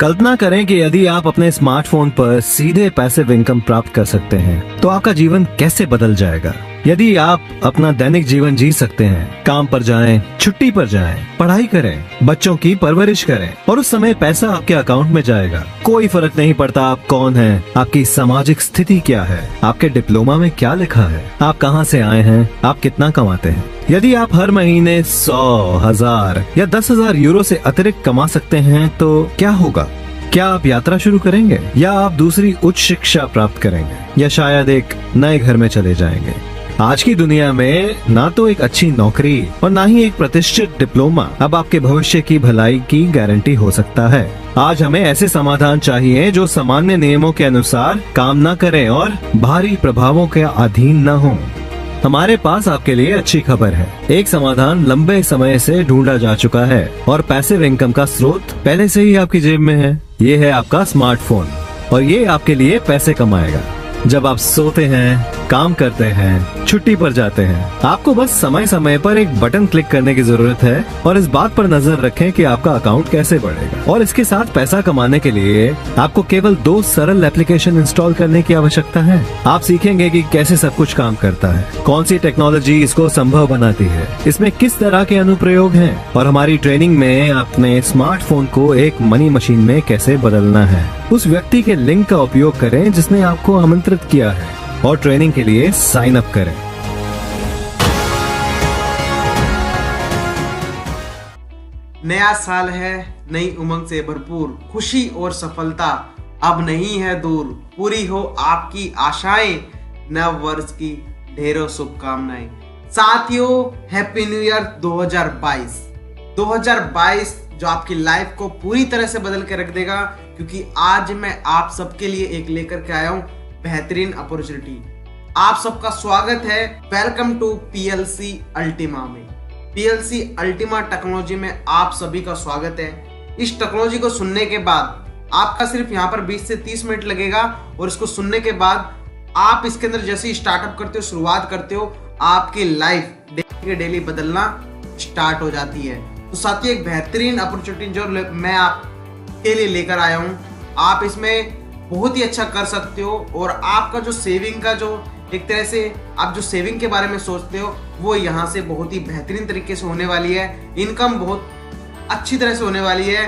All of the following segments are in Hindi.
कल्पना करें कि यदि आप अपने स्मार्टफोन पर सीधे पैसिव इनकम प्राप्त कर सकते हैं तो आपका जीवन कैसे बदल जाएगा। यदि आप अपना दैनिक जीवन जी सकते हैं, काम पर जाएं, छुट्टी पर जाएं, पढ़ाई करें, बच्चों की परवरिश करें और उस समय पैसा आपके अकाउंट में जाएगा। कोई फर्क नहीं पड़ता आप कौन हैं, आपकी सामाजिक स्थिति क्या है, आपके डिप्लोमा में क्या लिखा है, आप कहां से आए हैं, आप कितना कमाते हैं। यदि आप हर महीने 100, 1000 या 10,000 यूरो से अतिरिक्त कमा सकते हैं तो क्या होगा? क्या आप यात्रा शुरू करेंगे या आप दूसरी उच्च शिक्षा प्राप्त करेंगे या शायद एक नए घर में चले जाएंगे। आज की दुनिया में ना तो एक अच्छी नौकरी और ना ही एक प्रतिष्ठित डिप्लोमा अब आपके भविष्य की भलाई की गारंटी हो सकता है। आज हमें ऐसे समाधान चाहिए जो सामान्य नियमों के अनुसार काम न करें और बाहरी प्रभावों के अधीन न हों। हमारे पास आपके लिए अच्छी खबर है। एक समाधान लंबे समय से ढूंढा जा चुका है और पैसिव इनकम का स्रोत पहले से ही आपकी जेब में है। ये है आपका स्मार्टफोन और ये आपके लिए पैसे कमाएगा। जब आप सोते हैं, काम करते हैं, छुट्टी पर जाते हैं, आपको बस समय समय पर एक बटन क्लिक करने की जरूरत है और इस बात पर नजर रखें कि आपका अकाउंट कैसे बढ़ेगा। और इसके साथ पैसा कमाने के लिए आपको केवल 2 सरल एप्लीकेशन इंस्टॉल करने की आवश्यकता है। आप सीखेंगे कि कैसे सब कुछ काम करता है, कौन सी टेक्नोलॉजी इसको संभव बनाती है, इसमें किस तरह के अनुप्रयोग हैं और हमारी ट्रेनिंग में अपने स्मार्टफोन को एक मनी मशीन में कैसे बदलना है। उस व्यक्ति के लिंक का उपयोग करें जिसने आपको आमंत्रित किया है और ट्रेनिंग के लिए साइन अप करें। नया साल है, नई उमंग से भरपूर, खुशी और सफलता अब नहीं है दूर। पूरी हो आपकी आशाएं, नव वर्ष की ढेरों शुभकामनाएं। साथियों, हैप्पी न्यू ईयर 2022। 2022 जो आपकी लाइफ को पूरी तरह से बदल के रख देगा, क्योंकि आज मैं आप सबके लिए एक लेकर के आया हूं बेहतरीन अपॉर्चुनिटी। आप सबका स्वागत है। वेलकम टू पीएलसी अल्टीमा में। पीएलसी अल्टीमा टेक्नोलॉजी में आप सभी का स्वागत है। इस टेक्नोलॉजी को सुनने के बाद आपका सिर्फ यहाँ पर 20 से 30 मिनट लगेगा और इसको सुनने के बाद आप इसके अंदर जैसे ही स्टार्टअप करते हो, शुरुआत करते हो, आपकी लाइफ डेली के डेली बदलना स्टार्ट हो जाती है। तो साथियों, एक बेहतरीन अपॉर्चुनिटी जो मैं आपके लिए लेकर आया हूँ, आप इसमें बहुत ही अच्छा कर सकते हो और आपका जो सेविंग का जो एक तरह से आप जो सेविंग के बारे में सोचते हो वो यहाँ से बहुत ही बेहतरीन तरीके से होने वाली है। इनकम बहुत अच्छी तरह से होने वाली है।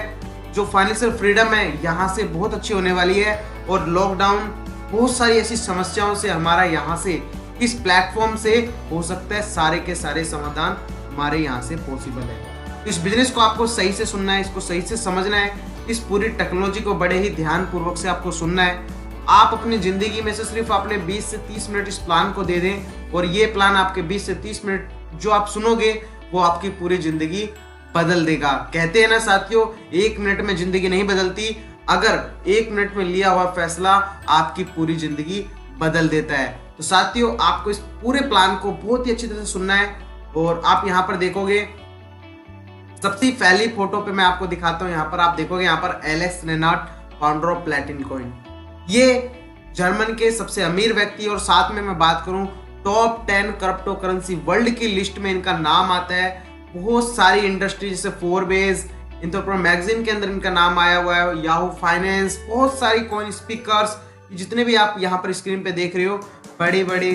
जो फाइनेंशियल फ्रीडम है यहाँ से बहुत अच्छी होने वाली है। और लॉकडाउन बहुत सारी ऐसी समस्याओं से हमारा यहाँ से इस प्लेटफॉर्म से हो सकता है सारे के सारे समाधान हमारे यहाँ से पॉसिबल है। इस बिजनेस को आपको सही से सुनना है, इसको सही से समझना है, इस पूरी टेक्नोलॉजी को बड़े ही ध्यान पूर्वक से आपको सुनना है। आप अपनी जिंदगी में से सिर्फ अपने 20 से 30 मिनट इस प्लान को दे दें और ये प्लान आपके 20 से 30 मिनट जो आप सुनोगे वो आपकी पूरी जिंदगी बदल देगा। कहते हैं ना साथियों, 1 मिनट में जिंदगी नहीं बदलती, अगर 1 मिनट में लिया हुआ फैसला आपकी पूरी जिंदगी बदल देता है। तो साथियों, आपको इस पूरे प्लान को बहुत ही अच्छी तरह से सुनना है। और आप यहाँ पर देखोगे, सबसे पहली फोटो पे मैं आपको दिखाता हूँ। यहाँ पर आप देखोगे, यहाँ पर Alex Reinhardt, founder of Platincoin, ये जर्मन के सबसे अमीर व्यक्ति और साथ में मैं बात करूं टॉप 10 क्रिप्टो करेंसी वर्ल्ड की लिस्ट में इनका नाम आता है। बहुत सारी इंडस्ट्री जैसे फोरबेस, एंटरप्रेन्योर मैगजीन के अंदर इनका नाम आया हुआ है, याहू फाइनेंस, बहुत सारी कॉइन स्पीकर्स, जितने भी आप यहाँ पर स्क्रीन पे देख रहे हो, बड़ी बड़ी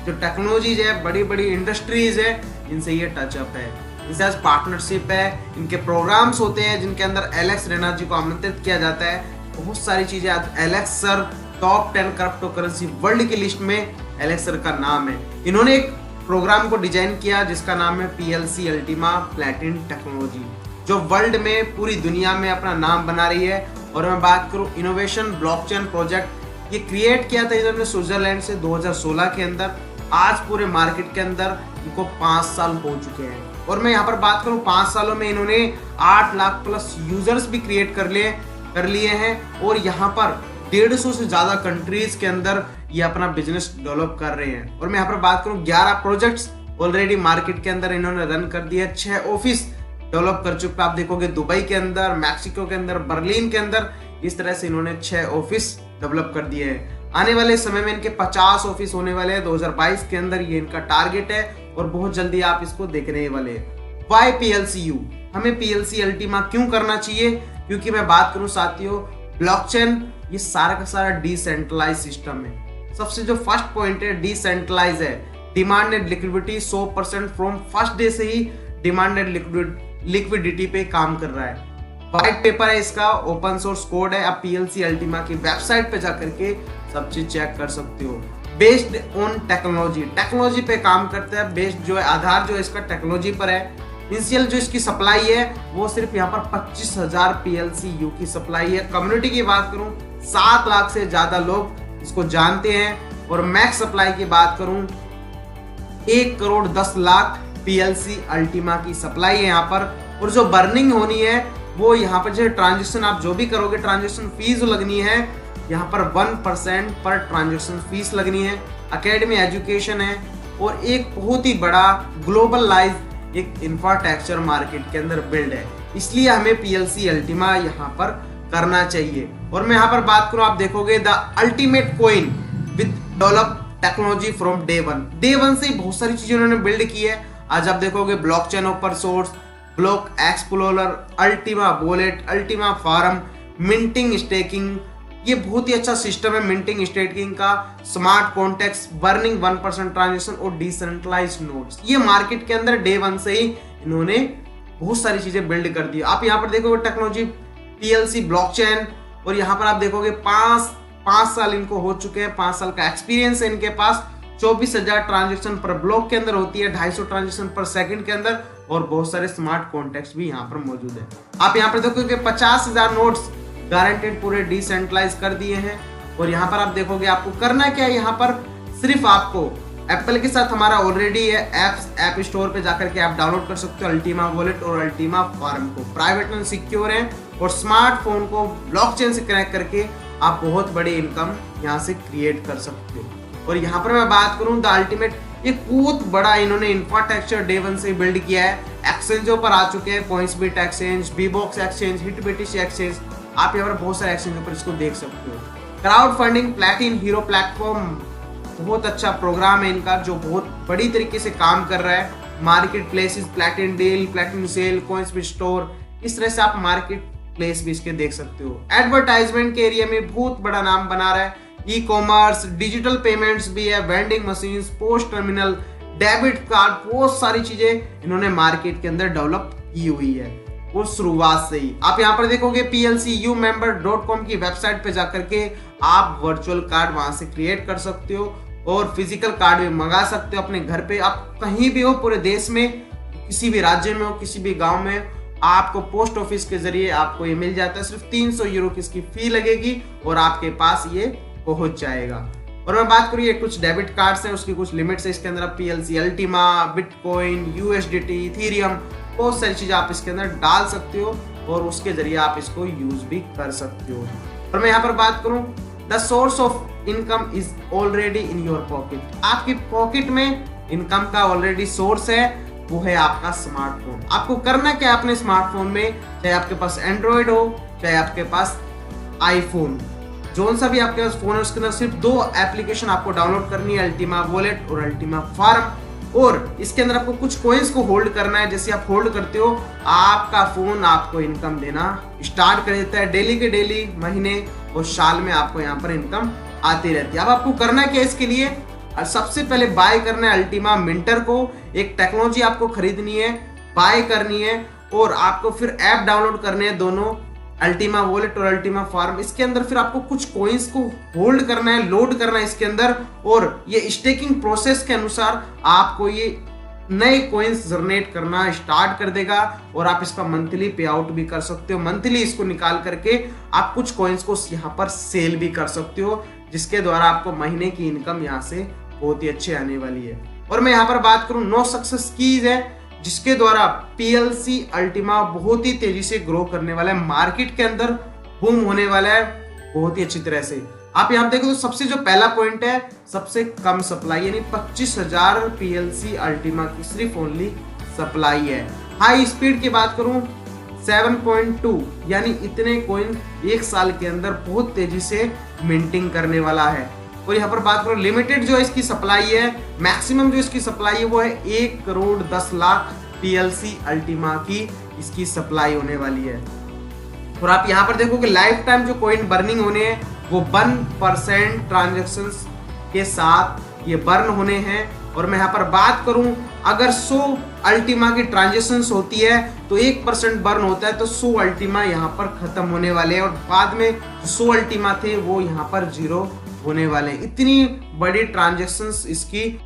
जो टेक्नोलॉजीज है, बड़ी बड़ी इंडस्ट्रीज है, इनसे ये टचअप है, इनसे पार्टनरशिप है, इनके प्रोग्राम्स होते हैं जिनके अंदर एलेक्स रेनार्ड जी को आमंत्रित किया जाता है। बहुत सारी चीजें। Alex sir top 10 crypto currency world की लिस्ट में एलेक्स सर का नाम है। इन्होंने एक प्रोग्राम को डिजाइन किया जिसका नाम है पीएलसी अल्टीमा प्लैटिन टेक्नोलॉजी, जो वर्ल्ड में पूरी दुनिया में अपना नाम बना रही है। और मैं बात करूं इनोवेशन ब्लॉकचेन प्रोजेक्ट, ये क्रिएट किया था इन्होंने स्विट्जरलैंड से 2016 के अंदर। आज पूरे मार्केट के अंदर इनको 5 साल हो चुके हैं। और मैं यहाँ पर बात करूं 5 सालों में इन्होंने 8 लाख प्लस यूजर्स भी क्रिएट कर लिए हैं। और यहाँ पर 150 से ज्यादा कंट्रीज के अंदर ये अपना बिजनेस डेवलप कर रहे हैं। और मैं यहाँ पर बात करूं 11 प्रोजेक्ट्स ऑलरेडी मार्केट के अंदर इन्होंने रन कर दिया, 6 ऑफिस डेवलप कर चुके। आप देखोगे दुबई के अंदर, मैक्सिको के अंदर, बर्लिन के अंदर, इस तरह से इन्होंने 6 ऑफिस डेवलप कर दिए हैं। आने वाले समय में इनके 50 ऑफिस होने वाले हैं 2022 के अंदर, ये इनका टारगेट है और बहुत जल्दी आप इसको देखने वाले हैं। वाई PLCU, हमें PLC अल्टीमा क्यों करना चाहिए? क्योंकि मैं बात करूं साथियों, ब्लॉकचेन ये सारा का सारा डिसेंट्रलाइज सिस्टम है। सबसे जो फर्स्ट पॉइंट है डिसेंट्रलाइज है। Demand and liquidity 100% from first day से ही डिमांड एंड लिक्विडिटी पे काम कर रहा है। व्हाइट पेपर है इसका, ओपन सोर्स कोड है। आप PLC अल्टीमा की वेबसाइट पे जाकर के सब चीज चेक कर सकते हो। बेस्ड ऑन टेक्नोलॉजी पे काम करता है। बेस्ड जो है आधार जो है इसका टेक्नोलॉजी पर है। इनिशियल जो इसकी सप्लाई है वो सिर्फ यहाँ पर 25,000 PLCU की सप्लाई है। कम्युनिटी की बात करूं 7 लाख से ज्यादा लोग इसको जानते हैं। और मैक्स सप्लाई की बात करूं 1 करोड़ 10 लाख PLC अल्टीमा की सप्लाई है यहाँ पर। और जो बर्निंग होनी है वो यहाँ पर जो ट्रांजेक्शन आप जो भी करोगे, ट्रांजेक्शन फीस लगनी है यहाँ पर 1% पर ट्रांजेक्शन फीस लगनी है। अकेडमी एजुकेशन है और एक बहुत ही बड़ा ग्लोबलाइज एक इंफ्रास्ट्रक्चर मार्केट के अंदर बिल्ड है। इसलिए हमें PLC अल्टीमा यहाँ पर करना चाहिए। और मैं यहाँ पर बात करूँ, आप देखोगे the ultimate coin with develop technology from day one से बहुत सारी चीजें उन्होंने बिल्ड की है। आज आप देखोगे blockchain open source, block explorer, Ultima wallet, Ultima farm, minting staking, ये बहुत ही अच्छा सिस्टम है मिंटिंग स्टेकिंग का। स्मार्ट कॉन्टेक्ट्स, बर्निंग 1% ट्रांजेक्शन और डिसेंट्रलाइज्ड नोड्स, ये मार्केट के अंदर डे वन से ही इन्होंने बहुत सारी चीजें बिल्ड कर दी। आप यहाँ पर देखोगे टेक्नोलॉजी PLC ब्लॉकचेन, और यहाँ पर आप देखोगे 5 साल इनको हो चुके हैं, 5 साल का एक्सपीरियंस है इनके पास। 24,000 ट्रांजेक्शन पर ब्लॉक के अंदर होती है, 250 ट्रांजेक्शन पर सेकंड के अंदर, और बहुत सारे स्मार्ट कॉन्टेक्ट्स भी यहाँ पर मौजूद है। आप यहाँ पर देखोगे 50,000 नोट्स गारंटेड पूरे डिसेंट्रलाइज कर दिए हैं। और यहाँ पर आप देखोगे आपको करना क्या है, यहाँ पर सिर्फ आपको एप्पल के साथ हमारा ऑलरेडी है ऐप स्टोर पे जाकर के आप डाउनलोड कर सकते हो अल्टीमा वॉलेट और अल्टीमा फार्म को। प्राइवेट एंड सिक्योर है और स्मार्टफोन को ब्लॉकचेन से कनेक्ट करके आप बहुत बड़ी इनकम यहाँ से क्रिएट कर सकते हो। और यहाँ पर मैं बात करूँ द अल्टीमेट, एक बहुत बड़ा इन्होंने इंफ्रास्ट्रक्चर डे वन से बिल्ड किया है। एक्सचेंजों पर आ चुके हैं, पॉइंट्सबिट एक्सचेंज, बीबॉक्स एक्सचेंज, हिटबीटीसी एक्सचेंज, आप यहाँ पर बहुत सारे एक्सचेंजों पर इसको देख सकते हो। क्राउड फंडिंग प्लैटिन हीरो प्लेटफॉर्म बहुत अच्छा प्रोग्राम है इनका, जो बहुत बड़ी तरीके से काम कर रहा है। Market places, platin deal, platin sale, Pointsbit store, इस तरह से आप मार्केट प्लेस भी इसके देख सकते हो। एडवर्टाइजमेंट के एरिया में बहुत बड़ा नाम बना रहा है। ई कॉमर्स, डिजिटल पेमेंट्स भी है, vending machine, post terminal, debit card, बहुत सारी चीजें इन्होंने मार्केट के अंदर डेवलप की हुई है वो शुरुआत से ही। आप यहाँ पर देखोगे PLCumember.com की वेबसाइट पे जाकर के आप वर्चुअल कार्ड वहां से क्रिएट कर सकते हो और फिजिकल कार्ड भी मंगा सकते हो अपने घर पे। आप कहीं भी हो पूरे देश में, किसी भी राज्य में हो, किसी भी गांव में, आपको पोस्ट ऑफिस के जरिए आपको ये मिल जाता है। सिर्फ 300 यूरो की इसकी फी लगेगी और आपके पास ये पहुंच जाएगा। और मैं बात करूँ ये कुछ डेबिट कार्ड्स है, उसकी कुछ लिमिट्स है इसके अंदर। PLC Ultima, bitcoin, USDT, Ethereum, बहुत सारी चीजें आप इसके अंदर डाल सकते हो और उसके जरिए आप इसको यूज भी कर सकते हो। और मैं यहाँ पर बात करूँ the source of income is already in your pocket, आपकी पॉकेट में इनकम का ऑलरेडी सोर्स है, वो है आपका स्मार्टफोन। आपको करना क्या है अपने स्मार्टफोन में, चाहे आपके पास एंड्रॉइड हो चाहे आपके पास आईफोन, जो सा भी आपके पास फोन है उसके अंदर सिर्फ 2 एप्लीकेशन आपको डाउनलोड करनी है, अल्टीमा वॉलेट और अल्टीमा फार्म। और इसके अंदर आपको कुछ कॉइन्स को होल्ड करना है। जैसे आप होल्ड करते हो आपका फोन आपको इनकम देना स्टार्ट कर देता है। डेली के डेली, महीने और साल में आपको यहाँ पर इनकम आती रहती है। अब आपको करना क्या है इसके लिए, सबसे पहले बाय करना है अल्टीमा मिंटर को। एक टेक्नोलॉजी आपको खरीदनी है, बाय करनी है और आपको फिर ऐप डाउनलोड करने हैं दोनों, अल्टीमा वॉलेट और अल्टीमा फार्म। इसके अंदर फिर आपको कुछ कॉइन्स को होल्ड करना है, लोड करना है इसके अंदर, और ये स्टेकिंग प्रोसेस के अनुसार आपको ये नए कॉइन्स जनरेट करना स्टार्ट कर देगा और आप इसका मंथली पे आउट भी कर सकते हो। मंथली इसको निकाल करके आप कुछ कॉइन्स को यहाँ पर सेल भी कर सकते हो, जिसके द्वारा आपको महीने की इनकम यहाँ से बहुत ही अच्छी आने वाली है। और मैं यहाँ पर बात करूँ 9 सक्सेस कीज है जिसके द्वारा PLC अल्टीमा बहुत ही तेजी से ग्रो करने वाला है, मार्केट के अंदर बूम होने वाला है बहुत ही अच्छी तरह से। आप यहाँ देखो तो सबसे जो पहला पॉइंट है, सबसे कम सप्लाई, यानी 25,000 PLC अल्टीमा की सिर्फ ओनली सप्लाई है। हाई स्पीड की बात करूं 7.2, यानी इतने कॉइन 1 साल के अंदर बहुत तेजी से मिंटिंग करने वाला है। और यहाँ पर बात करो लिमिटेड जो इसकी सप्लाई है, मैक्सिमम जो इसकी सप्लाई है वो है 1 करोड़ 10 लाख PLC अल्टीमा की इसकी सप्लाई होने वाली है। और आप यहाँ पर देखोगे लाइफ टाइम जो कॉइन बर्निंग होने हैं वो 1% ट्रांजेक्शंस के साथ ये बर्न होने हैं। और मैं यहाँ पर बात करूं, अगर 100 अल्टीमा की ट्रांजेक्शंस होती है तो 1% बर्न होता है, तो 100 अल्टीमा यहाँ पर खत्म होने वाले हैं और बाद में 100 अल्टीमा थे वो यहाँ पर 0 होने वाले हैं। इतनी बड़ी ट्रांजेक्शंस इसकी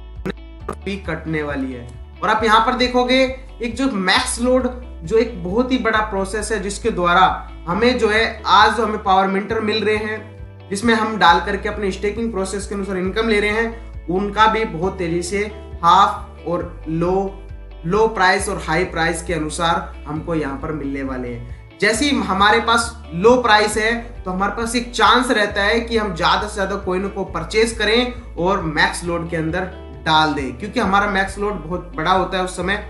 कटने वाली है। और आप यहाँ पर देखोगे एक जो मैक्स लोड, जो एक बहुत ही बड़ा प्रोसेस है जिसके द्वारा हमें जो है आज जो हमें पावर मिंटर मिल रहे हैं, जिसमें हम डाल करके अपने स्टेकिंग प्रोसेस के अनुसार इनकम ले रहे हैं, उनका भी बहुत तेजी से हाफ और लो प्राइस और हाई प्राइस के अनुसार हमको यहाँ पर मिलने वाले हैं। जैसे ही हमारे पास लो प्राइस है तो हमारे पास एक चांस रहता है कि हम ज्यादा से ज्यादा कॉइन को परचेज करें और मैक्स लोड के अंदर डाल दें, क्योंकि हमारा मैक्स लोड बहुत बड़ा होता है उस समय।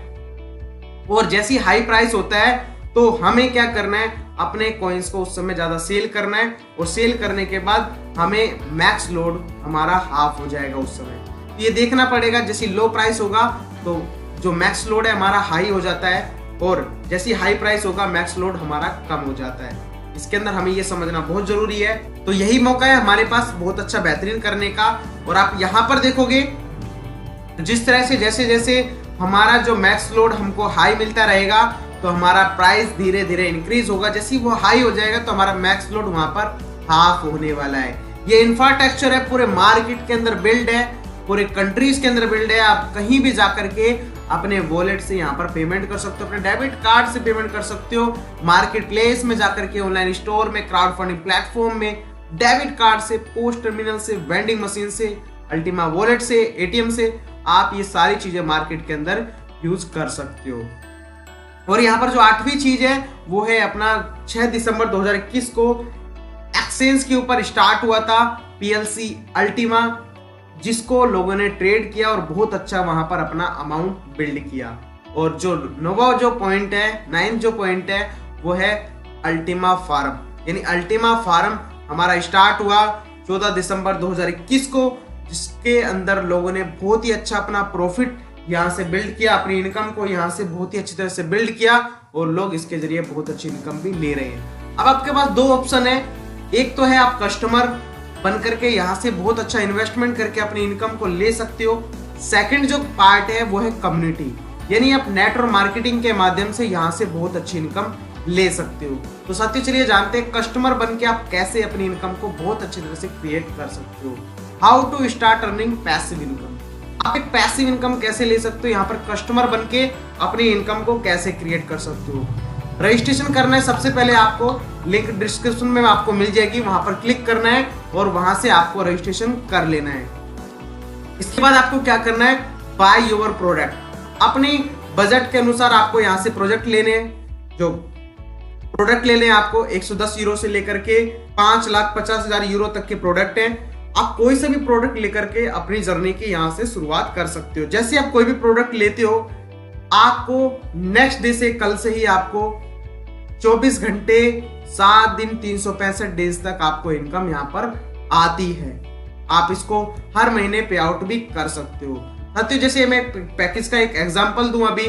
और जैसी हाई प्राइस होता है तो हमें क्या करना है, अपने कॉइन्स को उस समय ज्यादा सेल करना है और सेल करने के बाद हमें मैक्स लोड हमारा हाफ हो जाएगा उस समय। तो ये देखना पड़ेगा, जैसी लो प्राइस होगा तो जो मैक्स लोड है हमारा हाई हो जाता है और जैसी हाई प्राइस होगा मैक्स लोड हमारा कम हो जाता है। इसके अंदर हमें ये समझना बहुत जरूरी है। तो यही मौका है हमारे पास बहुत अच्छा बेहतरीन करने का। और आप यहाँ पर देखोगे जिस तरह से जैसे जैसे हमारा जो मैक्स लोड हमको हाई मिलता रहेगा तो हमारा प्राइस धीरे धीरे इंक्रीज होगा। जैसे ही वो हाई हो जाएगा तो हमारा मैक्स लोड वहां पर हाफ होने वाला है। ये इंफ्रास्ट्रक्चर है, पूरे मार्केट के अंदर बिल्ड है, पूरे कंट्रीज के अंदर बिल्ड है। आप कहीं भी जाकर के अपने वॉलेट से यहाँ पर पेमेंट कर सकते हो, अपने डेबिट कार्ड से पेमेंट कर सकते हो, मार्केट प्लेस में जाकर के, ऑनलाइन स्टोर में, क्राउड फंडिंग प्लेटफॉर्म में, डेबिट कार्ड से, पोस्ट टर्मिनल से, वेंडिंग मशीन से, अल्टीमा वॉलेट से, एटीएम से, आप ये सारी चीजें मार्केट के अंदर यूज कर सकते हो। और यहाँ पर जो 8वीं चीज है वो है अपना 6 दिसंबर 2021 को एक्सचेंज के ऊपर स्टार्ट हुआ था PLC अल्टीमा, जिसको लोगों ने ट्रेड किया और बहुत अच्छा वहां पर अपना अमाउंट बिल्ड किया। और जो नवा जो पॉइंट है, 9th जो पॉइंट है वो है अल्टीमा फार्म, यानी अल्टीमा फार्म हमारा स्टार्ट हुआ 14 दिसंबर 2021 को, जिसके अंदर लोगों ने बहुत ही अच्छा अपना प्रॉफिट यहाँ से बिल्ड किया, अपनी इनकम को यहाँ से बहुत ही अच्छी तरह से बिल्ड किया और लोग इसके जरिए बहुत अच्छी इनकम भी ले रहे हैं। अब आपके पास 2 ऑप्शन है, एक तो है आप कस्टमर बन करके यहाँ से बहुत अच्छा इन्वेस्टमेंट करके अपनी इनकम को ले सकते हो। सेकंड जो पार्ट है वो है कम्युनिटी, यानी आप नेट और मार्केटिंग के माध्यम से यहाँ से बहुत अच्छी इनकम ले सकते हो। तो साथियों चलिए जानते हैं कस्टमर बन के आप कैसे अपनी इनकम को बहुत अच्छी तरह से क्रिएट कर सकते हो। How to start earning passive income, आप एक पैसिव इनकम कैसे ले सकते हो, यहाँ पर कस्टमर बन के अपनी इनकम को कैसे क्रिएट कर सकते हो। रजिस्ट्रेशन करना है, सबसे पहले आपको लिंक डिस्क्रिप्शन में आपको मिल जाएगी, वहां पर क्लिक करना है और वहां से आपको रजिस्ट्रेशन कर लेना है। इसके बाद आपको क्या करना है, बाय योर प्रोडक्ट, अपनी बजट के अनुसार आपको यहाँ से प्रोडक्ट लेने हैं। जो प्रोडक्ट लेने हैं आपको 110 यूरो से लेकर के 5,50,000 यूरो तक के प्रोडक्ट हैं। आप कोई से भी प्रोडक्ट लेकर के अपनी जर्नी की यहाँ से शुरुआत कर सकते हो। जैसे आप कोई भी प्रोडक्ट लेते हो, आपको नेक्स्ट डे से, कल से ही आपको 24 घंटे 7 दिन 365 डेज तक आपको इनकम यहाँ पर आती है। आप इसको हर महीने पे आउट भी कर सकते हो। साथियों जैसे मैं पैकेज का एक एग्जांपल दूं, अभी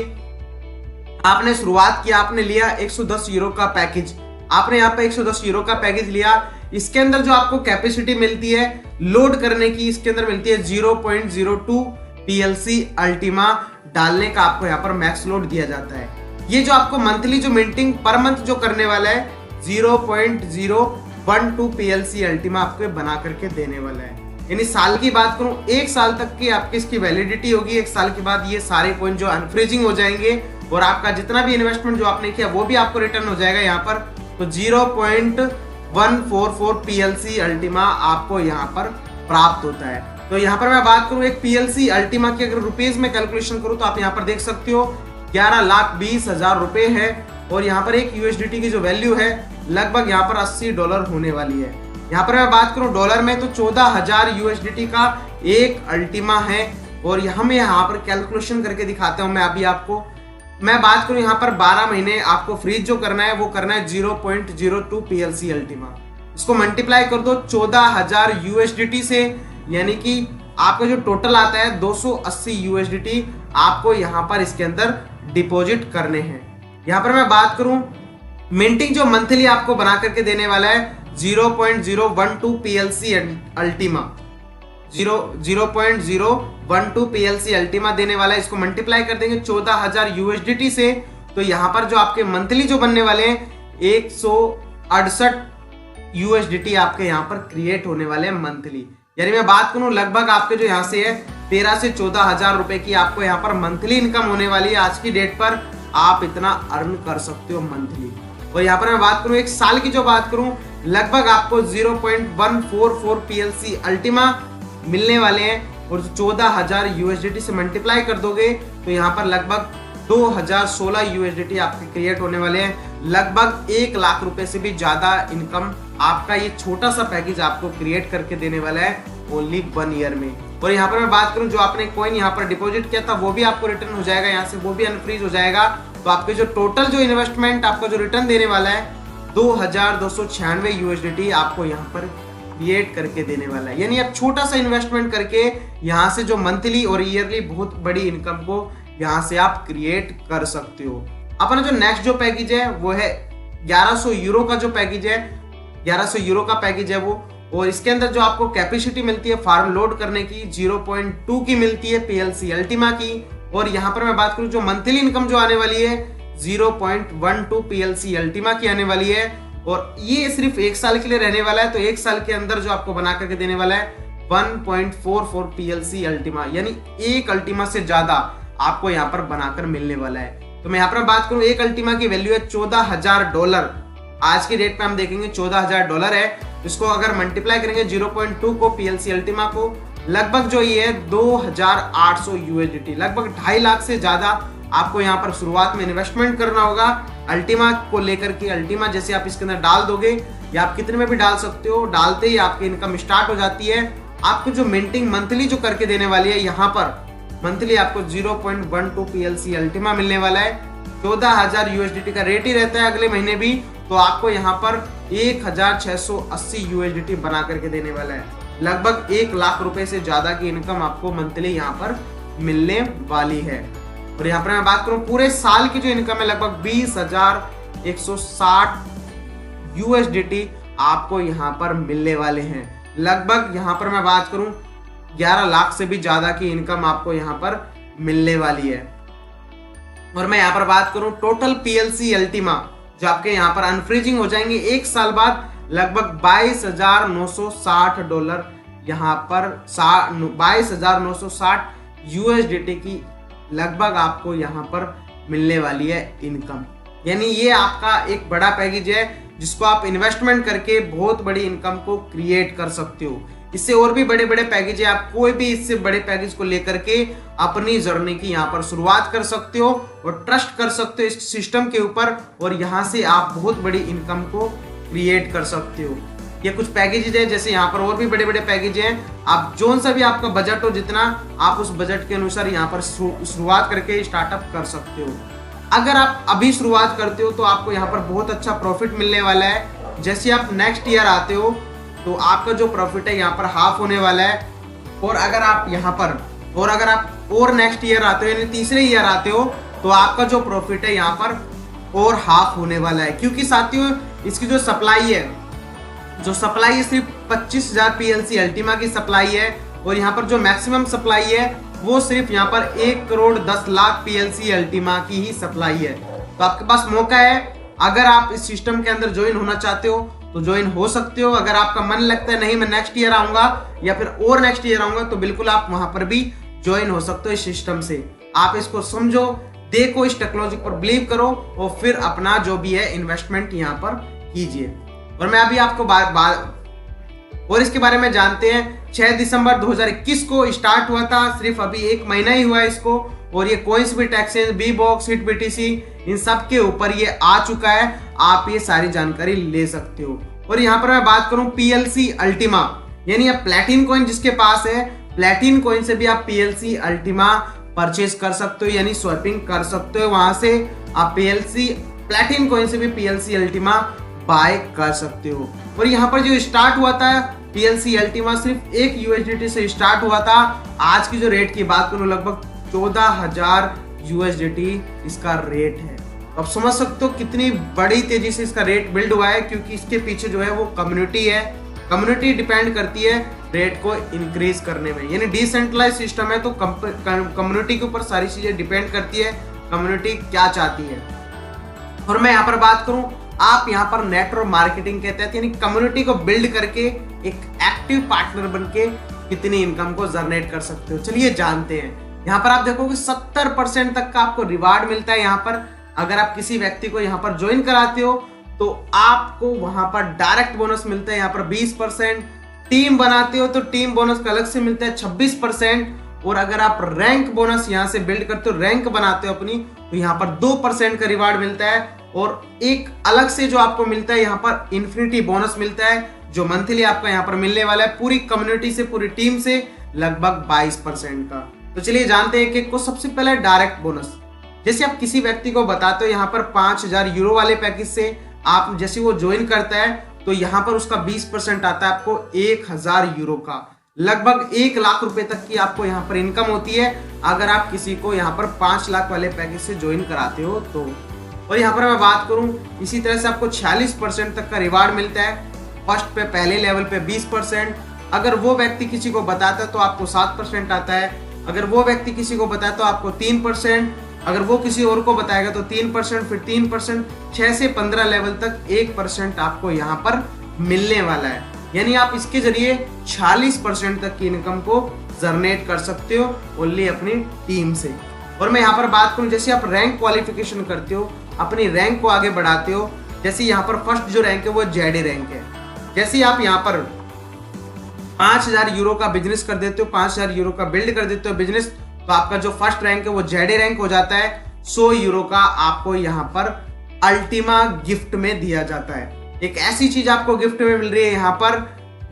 आपने शुरुआत किया, आपने लिया 110 यूरो का पैकेज, आपने यहाँ पे 110 यूरो का पैकेज लिया। इसके अंदर जो आपको कैपेसिटी मिलती है लोड करने की, इसके अंदर मिलती है 0.02 PLC अल्टीमा डालने का आपको यहाँ पर मैक्स लोड दिया जाता है। ये जो आपको मंथली जो मिंटिंग पर मंथ जो करने वाला है 0.012 PLC अल्टीमा आपको बना करके देने वाला है। यानी साल की बात करूं, 1 साल तक की आपकी इसकी वैलिडिटी होगी। 1 साल के बाद ये सारे कॉइन जो अनफ्रीजिंग हो जाएंगे और आपका जितना भी इन्वेस्टमेंट जो आपने किया वो भी आपको रिटर्न हो जाएगा यहाँ पर। तो 0.144 PLC अल्टीमा आपको यहाँ पर प्राप्त होता है। तो यहाँ पर मैं बात करूँ एक PLC अल्टीमा की अगर रुपीज में कैलकुलेशन करूँ तो आप यहाँ पर देख सकते हो 11,20,000 रुपए है। और यहाँ पर एक USDT की जो वैल्यू है लगभग यहाँ पर $80 होने वाली है। यहाँ पर मैं बात करूँ डॉलर में तो 14,000 USDT का एक अल्टीमा है। और हम यहाँ पर कैलकुलेशन करके दिखाता हूँ मैं अभी आपको। मैं बात करूँ यहाँ पर 12 महीने आपको फ्रीज जो करना है वो करना है 0.02 PLC अल्टीमा। इसको मल्टीप्लाई कर दो 14,000 USDT से, यानी कि आपका जो टोटल आता है 280 USDT आपको यहाँ पर इसके अंदर डिपॉजिट करने हैं। यहाँ पर मैं बात करूँ मिंटिंग जो मंथली आपको बना करके देने वाला है 0.012 PLC अल्टीमा, 0.012 PLC अल्टीमा देने वाला है। इसको मल्टीप्लाई कर देंगे 14,000 USDT से, तो यहाँ पर जो आपके मंथली जो बनने वाले हैं 168 USDT आपके यहाँ पर क्रिएट होने वाले हैं मंथली। यानी मैं बात करूं लगभग आपके जो यहाँ से है 13 से 14,000 रुपए की आपको यहाँ पर मंथली इनकम होने वाली है। आज की डेट पर आप इतना अर्न कर सकते हो मंथली। और यहाँ पर मैं बात करूं एक साल की जो बात करूं, लगभग आपको 0.144 PLC अल्टीमा मिलने वाले हैं। और 14,000 USDT से मल्टीप्लाई कर दोगे तो यहाँ पर लगभग 2016 USDT आपके क्रिएट होने वाले हैं। लगभग 1 लाख रुपए से भी ज्यादा इनकम आपका ये छोटा सा पैकेज आपको क्रिएट करके देने वाला है ओनली 1 ईयर में। और यहाँ पर मैं बात करूं जो आपने कॉइन यहाँ पर डिपॉजिट किया था वो भी आपको रिटर्न हो जाएगा, यहाँ से वो भी अनफ्रीज हो जाएगा। तो आपके जो टोटल जो इन्वेस्टमेंट आपका जो रिटर्न देने वाला है 2,296 USDT आपको यहाँ पर क्रिएट करके देने वाला है। यानी आप छोटा सा इन्वेस्टमेंट करके यहाँ से जो मंथली और ईयरली बहुत बड़ी इनकम को यहाँ से आप क्रिएट कर सकते हो। अपना जो नेक्स्ट जो पैकेज है वो है 1100 यूरो का जो पैकेज है, 1100 यूरो का पैकेज है वो। और इसके अंदर जो आपको कैपेसिटी मिलती है फार्म लोड करने की 0.2 की मिलती है PLC अल्टीमा की। और यहाँ पर मैं बात करूँ जो मंथली इनकम जो आने वाली है 0.12 PLC अल्टीमा की आने वाली है। और ये सिर्फ 1 साल के लिए रहने वाला है, तो 1 साल के अंदर जो आपको बना करके देने वाला है 1.44 PLC अल्टीमा, यानी एक अल्टीमा से ज्यादा आपको यहाँ पर बनाकर मिलने वाला है। तो मैं यहाँ पर बात करूँ एक अल्टीमा की वैल्यू है $14,000। आज की डेट पे हम देखेंगे $14,000 है। इसको अगर मल्टीप्लाई करेंगे 0.2 को PLC अल्टीमा को, लगभग जो ये है 2,800 USDT, लगभग 2.5 लाख से ज्यादा आपको यहाँ पर शुरुआत में इन्वेस्टमेंट करना होगा अल्टीमा को लेकर के। अल्टीमा जैसे आप इसके अंदर डाल दोगे या आप कितने में भी डाल सकते हो, डालते ही आपकी इनकम स्टार्ट हो जाती है। आपको जो मिंटिंग मंथली जो करके देने वाली है यहाँ पर मंथली आपको 0.12 PLC अल्टीमा मिलने वाला है। 14,000 USDT का रेट ही रहता है अगले महीने भी, तो आपको यहाँ पर 1,680 USDT बना करके देने वाला है। लगभग 1 लाख रुपए से ज्यादा की इनकम आपको मंथली यहाँ पर मिलने वाली है। और यहाँ पर मैं बात करूँ पूरे साल की जो इनकम है लगभग 20,160 USDT आपको यहाँ पर मिलने वाले हैं। लगभग यहाँ पर मैं बात करूँ 11 लाख से भी ज्यादा की इनकम आपको यहाँ पर मिलने वाली है। और मैं यहाँ पर बात करूँ टोटल PLC अल्टीमा जो आपके यहाँ पर अनफ्रीजिंग हो जाएंगे 1 साल बाद, लगभग $22,960 यहाँ पर 22,960 USDT की लगभग आपको यहाँ पर मिलने वाली है इनकम। यानी ये आपका एक बड़ा पैकेज है जिसको आप इन्वेस्टमेंट करके बहुत बड़ी इनकम को क्रिएट कर सकते हो। इससे और भी बड़े बड़े पैकेज है, आप कोई भी इससे बड़े पैकेज को लेकर के अपनी जर्नी की यहाँ पर शुरुआत कर सकते हो और ट्रस्ट कर सकते हो इस सिस्टम के ऊपर। और यहाँ से आप बहुत बड़ी इनकम को क्रिएट कर सकते हो। ये कुछ पैकेजेज है, जैसे यहाँ पर और भी बड़े बड़े पैकेज हैं। आप जोन सा भी आपका बजट हो, जितना आप उस बजट के अनुसार यहाँ पर शुरुआत करके स्टार्टअप कर सकते हो। अगर आप अभी शुरुआत करते हो तो आपको यहाँ पर बहुत अच्छा प्रॉफिट मिलने वाला है। जैसे आप नेक्स्ट ईयर आते हो तो आपका जो प्रॉफिट है यहाँ पर हाफ होने वाला है। और अगर आप यहाँ पर अगर आप और नेक्स्ट ईयर आते हो यानी तीसरे ईयर आते हो तो आपका जो प्रॉफिट है यहाँ पर और हाफ होने वाला है। क्योंकि साथियों इसकी जो सप्लाई है सिर्फ 25,000 PLC अल्टीमा की सप्लाई है। और यहाँ पर जो मैक्सिमम सप्लाई है वो सिर्फ यहाँ पर 1,10,00,000 PLC अल्टीमा की ही सप्लाई है। तो आपके पास मौका है, अगर आप इस सिस्टम के अंदर ज्वाइन होना चाहते हो तो ज्वाइन हो सकते हो। अगर आपका मन लगता है नहीं मैं नेक्स्ट ईयर आऊंगा या फिर और नेक्स्ट ईयर आऊंगा, तो बिल्कुल आप वहां पर भी ज्वाइन हो सकते हो इस सिस्टम से। आप इसको समझो, देखो, इस टेक्नोलॉजी पर बिलीव करो और फिर अपना जो भी है इन्वेस्टमेंट यहाँ पर कीजिए। और मैं अभी आपको और इसके बारे में जानते हैं 6 दिसंबर 2021 को स्टार्ट हुआ था, सिर्फ अभी 1 महीना ही हुआ है इसको। और ये कोइंसबिट एक्सचेंज, बीबॉक्स, हिट BTC इन सब के ऊपर ये आ चुका है। आप ये सारी जानकारी ले सकते हो। और यहाँ पर मैं बात करूं PLC अल्टीमा, यानी आप प्लेटिन कॉइन जिसके पास है, प्लेटिन कॉइन से भी आप PLC अल्टीमा परचेज कर सकते हो, यानी स्वैपिंग कर सकते हो। वहां से आप प्लेटिन कॉइन से भी PLC अल्टीमा बाय कर सकते हो। और यहाँ पर जो स्टार्ट हुआ था PLC अल्टीमा सिर्फ 1 USDT से स्टार्ट हुआ था। आज की जो रेट की बात करूं लगभग 14,000 USDT इसका रेट है। तो आप समझ सकते हो कितनी बड़ी तेजी से इसका रेट बिल्ड हुआ है, क्योंकि इसके पीछे जो है वो कम्युनिटी है। कम्युनिटी डिपेंड करती है रेट को इंक्रीज करने में, यानी डिसेंट्रलाइज सिस्टम है तो कम्युनिटी के ऊपर सारी चीजें डिपेंड करती है, कम्युनिटी क्या चाहती है। और मैं यहाँ पर बात करूं, आप यहाँ पर नेटवर्क मार्केटिंग कहते हैं, यानी कम्युनिटी को बिल्ड करके एक एक्टिव पार्टनर बनके कितनी इनकम को जनरेट कर सकते हो। चलिए जानते हैं। यहाँ पर आप देखोगे 70% तक का आपको रिवार्ड मिलता है। यहाँ पर अगर आप किसी व्यक्ति को यहाँ पर ज्वाइन कराते हो तो आपको वहां पर डायरेक्ट बोनस मिलता है यहाँ पर 20%। टीम बनाते हो तो टीम बोनस का अलग से मिलता है 26%। और अगर आप रैंक बोनस यहाँ से बिल्ड करते हो, रैंक बनाते हो अपनी, तो यहाँ पर 2% का रिवार्ड मिलता है। और एक अलग से जो आपको मिलता है यहाँ पर इन्फिनिटी बोनस मिलता है, जो मंथली आपका यहाँ पर मिलने वाला है पूरी कम्युनिटी से, पूरी टीम से लगभग 22% का। तो चलिए जानते हैं कि सबसे पहले डायरेक्ट बोनस। जैसे आप किसी व्यक्ति को बताते हो यहाँ पर 5000 यूरो वाले पैकेज से आप जैसे वो ज्वाइन करता है तो यहाँ पर उसका 20% आता है आपको 1000 यूरो का, लगभग 1 लाख रुपए तक की आपको यहाँ पर इनकम होती है अगर आप किसी को यहाँ पर 5 लाख वाले पैकेज से ज्वाइन कराते हो तो। और यहाँ पर मैं बात करूं, इसी तरह से आपको 46% तक का रिवार्ड मिलता है। फर्स्ट पे पहले लेवल पे 20%, अगर वो व्यक्ति किसी को बताता है तो आपको 7% आता है। अगर वो व्यक्ति किसी को बताए तो आपको 3%, अगर वो किसी और को बताएगा तो 3%, फिर 3%, 6 से 15 लेवल तक 1% आपको यहाँ पर मिलने वाला है। यानी आप इसके जरिए 46% तक की इनकम को जनरेट कर सकते हो ओनली अपनी टीम से। और मैं यहाँ पर बात करूँ, जैसे आप रैंक क्वालिफिकेशन करते हो, अपनी रैंक को आगे बढ़ाते हो, जैसे यहाँ पर फर्स्ट जो रैंक है वो जेडी रैंक है। जैसे आप यहाँ पर 5000 यूरो का बिजनेस कर देते हो, 5000 यूरो का बिल्ड कर देते हो बिजनेस, तो आपका जो फर्स्ट रैंक है वो जेडी रैंक हो जाता है। 100 यूरो का आपको यहाँ पर अल्टीमा गिफ्ट में दिया जाता है। एक ऐसी चीज आपको गिफ्ट में मिल रही है यहाँ पर,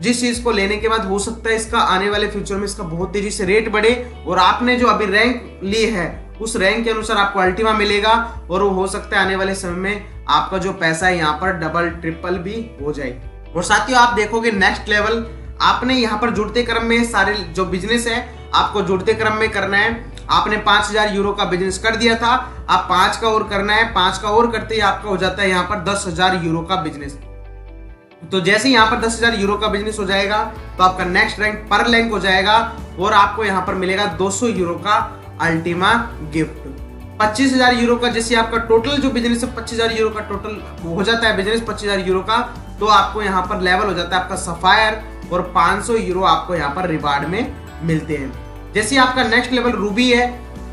जिस चीज को लेने के बाद हो सकता है इसका आने वाले फ्यूचर में इसका बहुत तेजी से रेट बढ़े, और आपने जो अभी रैंक ली है उस रैंक के अनुसार आपको अल्टीमा मिलेगा, और वो हो सकता है आने वाले समय में आपका जो पैसा है यहाँ पर डबल ट्रिपल भी हो जाए। और साथियों आप देखोगे नेक्स्ट लेवल, आपने यहाँ पर जुड़ते क्रम में सारे जो बिजनेस है आपको जुड़ते क्रम में करना है। आपने 5000 यूरो का बिजनेस कर दिया था, आप 5 का और करना है, 5 का और करते ही आपका हो जाता है यहाँ पर 10,000 यूरो का बिजनेस। तो जैसे यहाँ पर 10,000 यूरो का बिजनेस हो जाएगा तो आपका नेक्स्ट रैंक पर रैंक हो जाएगा, और आपको यहाँ पर मिलेगा 200 यूरो का अल्टीमा गिफ्ट। 25,000 यूरो का जैसे आपका टोटल जो बिजनेस है 25,000 यूरो का टोटल हो जाता है बिजनेस 25,000 यूरो का, तो आपको यहाँ पर लेवल हो जाता है आपका सफायर, और 500 यूरो आपको यहाँ पर रिवार्ड में मिलते हैं। जैसे आपका नेक्स्ट लेवल रूबी है,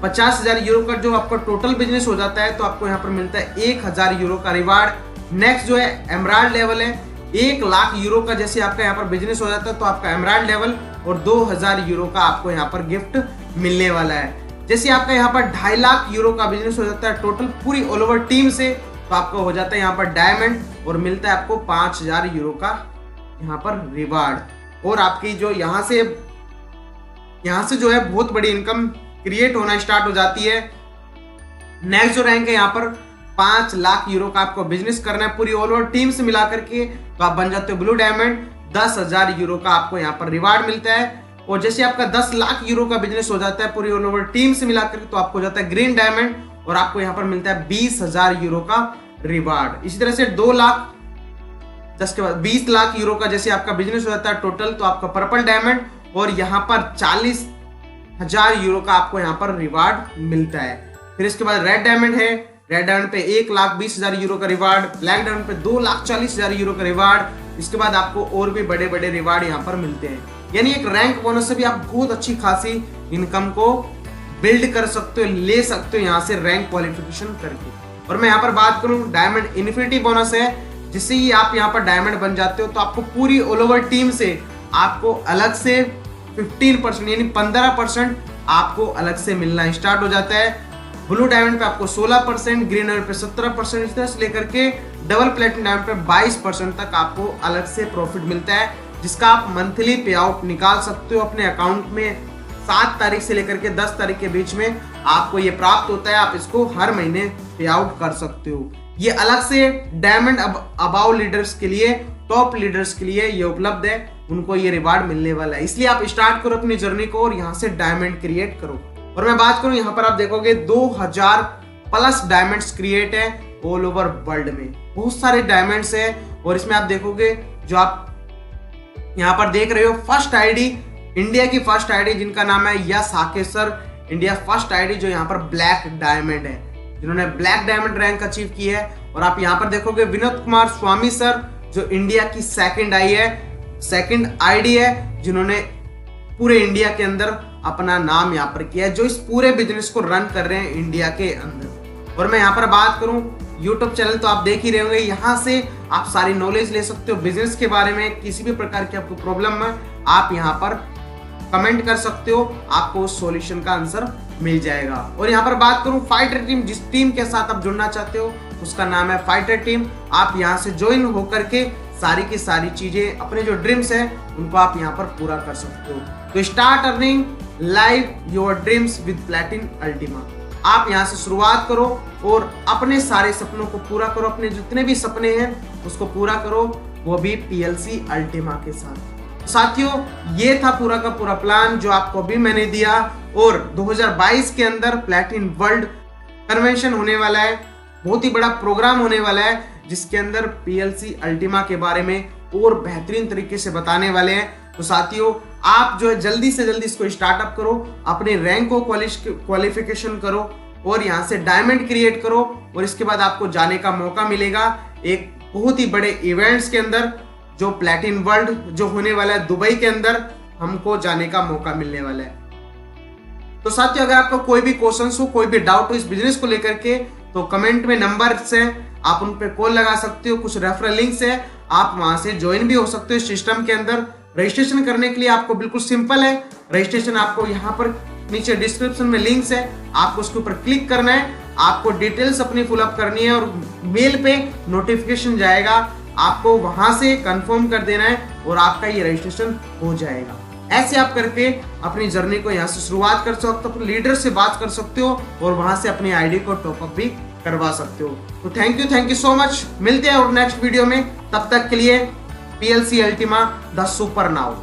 50,000 यूरो का जो आपका टोटल बिजनेस हो जाता है तो आपको यहाँ पर मिलता है 1000 यूरो का रिवार्ड। नेक्स्ट जो है एमराल्ड लेवल है, 1 लाख यूरो का जैसे आपका यहाँ पर बिजनेस हो जाता है तो आपका एमराल्ड लेवल, और 2000 यूरो का आपको यहाँ पर गिफ्ट मिलने वाला है। जैसे आपका यहाँ पर 2.5 लाख यूरो का बिजनेस हो जाता है टोटल पूरी ऑल ओवर टीम से, तो आपको हो जाता है यहाँ पर डायमंड, और मिलता है आपको 5000 यूरो का यहाँ पर रिवार्ड। और आपकी जो यहाँ से जो है बहुत बड़ी इनकम क्रिएट होना स्टार्ट हो जाती है। नेक्स्ट जो रैंक है यहाँ पर 5 लाख यूरो का आपको बिजनेस करना है पूरी ऑल ओवर टीम से मिला करके, तो आप बन जाते हो ब्लू डायमंड। 10,000 यूरो का आपको यहाँ पर रिवार्ड मिलता है। और जैसे आपका 10 लाख यूरो का बिजनेस हो जाता है पूरी ऑल ओवर टीम से मिलाकर, तो आपको हो जाता है ग्रीन डायमंड, और आपको यहाँ पर मिलता है 20,000 यूरो का रिवार्ड। इसी तरह से 2 लाख 10 के बाद 20 लाख यूरो का जैसे आपका बिजनेस हो जाता है टोटल, तो आपका पर्पल डायमंड, और यहाँ पर 40,000 यूरो का आपको यहाँ पर रिवार्ड मिलता है। फिर इसके बाद रेड डायमंड है, रेड डायमंड पे 1,20,000 यूरो का रिवार्ड, ब्लैक डायमंड पे 2,40,000 यूरो का रिवार्ड। इसके बाद आपको और भी बड़े बड़े रिवार्ड यहाँ पर मिलते हैं। यानी एक रैंक बोनस से भी आप बहुत अच्छी खासी इनकम को बिल्ड कर सकते हो, ले सकते हो यहाँ से रैंक क्वालिफिकेशन करके। और मैं यहाँ पर बात करूँ, डायमंड इन्फिनिटी बोनस है, जिससे ही आप यहाँ पर डायमंड बन जाते हो तो आपको पूरी ऑल ओवर टीम से आपको अलग से 15% यानी 15% आपको अलग से मिलना स्टार्ट हो जाता है। ब्लू डायमंड पे आपको 16%, ग्रीन डायमंड पे 17%, इस तरह से लेकर के डबल प्लेटिनम डायमंड पे 22% तक आपको अलग से प्रॉफिट मिलता है, जिसका आप मंथली पे आउट निकाल सकते हो अपने अकाउंट में। 7 तारीख से लेकर के 10 तारीख के बीच में आपको ये प्राप्त होता है, आप इसको हर महीने पे आउट कर सकते हो। ये अलग से डायमंड अबाव लीडर्स के लिए, टॉप लीडर्स के लिए ये उपलब्ध है, उनको ये रिवार्ड मिलने वाला है। इसलिए आप स्टार्ट करो अपनी जर्नी को और यहाँ से डायमंड क्रिएट करो। और मैं बात करूं, यहाँ पर आप देखोगे 2000 प्लस डायमंड्स क्रिएट है ऑल ओवर वर्ल्ड में। बहुत सारे डायमंड्स है और इसमें आप देखोगे जो आप यहाँ पर देख रहे हो फर्स्ट आईडी, इंडिया की फर्स्ट आईडी जिनका नाम है yes Hake sir, India first ID जो यहाँ पर ब्लैक डायमंड है, जिन्होंने ब्लैक डायमंड रैंक अचीव की है। और आप यहाँ पर देखोगे विनोद कुमार स्वामी सर जो इंडिया की सेकंड आईडी है, जिन्होंने पूरे इंडिया के अंदर अपना नाम यहाँ पर किया है, जो इस पूरे बिजनेस को रन कर रहे हैं इंडिया के अंदर। और मैं यहाँ पर बात करूं YouTube चैनल तो आप देख ही रहे होंगे, यहाँ से आप सारी नॉलेज ले सकते हो बिजनेस के बारे में। किसी भी प्रकार की आपको प्रॉब्लम है आप यहाँ पर कमेंट कर सकते हो, आपको उस सॉल्यूशन का आंसर मिल जाएगा। और यहाँ पर बात करूं फाइटर टीम, जिस टीम के साथ आप जुड़ना चाहते हो उसका नाम है फाइटर टीम। आप यहाँ से ज्वाइन होकर के सारी की सारी चीजें, अपने जो ड्रीम्स है उनको आप यहाँ पर पूरा कर सकते हो। तो start earning live your dreams with प्लैटिन Ultima. आप यहाँ से शुरुआत करो और अपने सारे सपनों को पूरा करो, अपने जितने भी सपने हैं उसको पूरा करो, वो भी PLC अल्टीमा के साथ। साथियों ये था पूरा का पूरा प्लान जो आपको अभी मैंने दिया। और 2022 के अंदर प्लैटिन वर्ल्ड कन्वेंशन होने वाला है, बहुत ही बड़ा प्रोग्राम होने वाला है जिसके अंदर PLC अल्टीमा के बारे में और बेहतरीन तरीके से बताने वाले हैं। तो साथियों आप जो है जल्दी से जल्दी इसको स्टार्टअप करो, अपने रैंक को क्वालिफिकेशन करो और यहाँ से डायमंड क्रिएट करो। और इसके बाद आपको जाने का मौका मिलेगा एक बहुत ही बड़े इवेंट्स के अंदर, जो प्लैटिन वर्ल्ड जो होने वाला है दुबई के अंदर, हमको जाने का मौका मिलने वाला है। तो साथियों अगर आपका कोई भी क्वेश्चन हो, कोई भी डाउट हो इस बिजनेस को लेकर के, तो कमेंट में नंबर से आप उन पे कॉल लगा सकते हो। कुछ रेफरल लिंक्स है, आप वहां से ज्वाइन भी हो सकते हो सिस्टम के अंदर। रजिस्ट्रेशन करने के लिए आपको बिल्कुल सिंपल है, रजिस्ट्रेशन आपको यहाँ पर नीचे डिस्क्रिप्शन में लिंक्स है, आपको उसके ऊपर क्लिक करना है, आपको डिटेल्स अपनी फिलअप करनी है और मेल पे नोटिफिकेशन जाएगा, आपको वहां से कंफर्म कर देना है और आपका ये रजिस्ट्रेशन हो जाएगा। ऐसे आप करके अपनी जर्नी को यहाँ से शुरुआत कर सकते हो, अपने लीडर से बात कर सकते हो और वहां से अपनी आईडी को टॉपअप भी करवा सकते हो। तो थैंक यू सो मच। मिलते हैं और नेक्स्ट वीडियो में, तब तक के लिए PLC Ultima the super now.